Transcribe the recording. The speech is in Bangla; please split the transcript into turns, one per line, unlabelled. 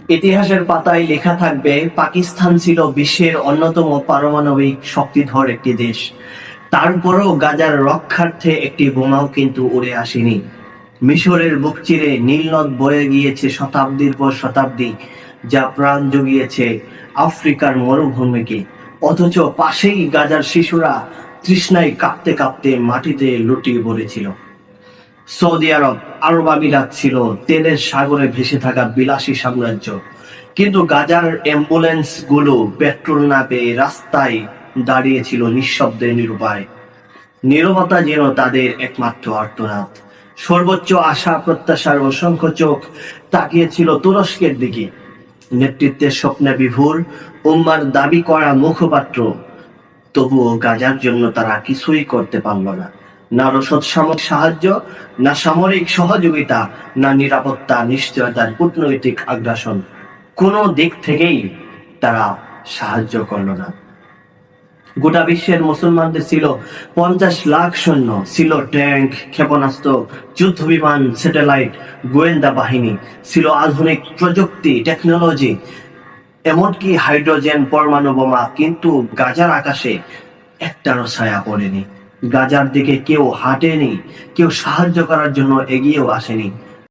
ইতিহাসের পাতায় লেখা থাকবে, পাকিস্তান ছিল বিশ্বের অন্যতম পারমাণবিক শক্তিধর একটি দেশ। তারপরও গাজার রক্ষার্থে একটি বোমাও কিন্তু উড়ে আসেনি। মিশরের বুক চিরে নীলনদ বয়ে গিয়েছে শতাব্দীর পর শতাব্দী, যা প্রাণ জুগিয়েছে আফ্রিকার মরুভূমিকে। অথচ পাশেই গাজার শিশুরা তৃষ্ণায় কাঁপতে কাঁপতে মাটিতে লুটিয়ে পড়েছিল। সৌদি আরব, আরব আমিরাত ছিল তেলের সাগরে ভেসে থাকা বিলাসী সাম্রাজ্য। কিন্তু গাজার অ্যাম্বুলেন্স গুলো পেট্রোল না পেয়ে রাস্তায় দাঁড়িয়েছিল নিঃশব্দে, নিরুপায়। নীরবতা যেন তাদের একমাত্র আর্তনাদ। সর্বোচ্চ আশা প্রত্যাশার অসংখ্য চোখ তাকিয়েছিল তুরস্কের দিকে। নেতৃত্বের স্বপ্নে বিভোর, উম্মার দাবি করা মুখপাত্র। তবুও গাজার জন্য তারা কিছুই করতে পারল না। না রসদ সামরিক সাহায্য, না সামরিক সহযোগিতা, না নিরাপত্তা নিশ্চয়তার কূটনৈতিক আগ্রাসন। কোনো দিক থেকেই তারা সাহায্য করল না। গোটা বিশ্বের মুসলমানদের ছিল 50 লাখ সৈন্য, ছিল ট্যাঙ্ক, ক্ষেপণাস্ত্র, যুদ্ধ বিমান, স্যাটেলাইট, গোয়েন্দা বাহিনী, ছিল আধুনিক প্রযুক্তি, টেকনোলজি, এমনকি হাইড্রোজেন পরমাণু বোমা। কিন্তু গাজার আকাশে একটারও ছায়া পড়েনি। গাজার দিকে কেউ হাঁটেনি, কেউ সাহায্য করার জন্য এগিয়েও আসেনি।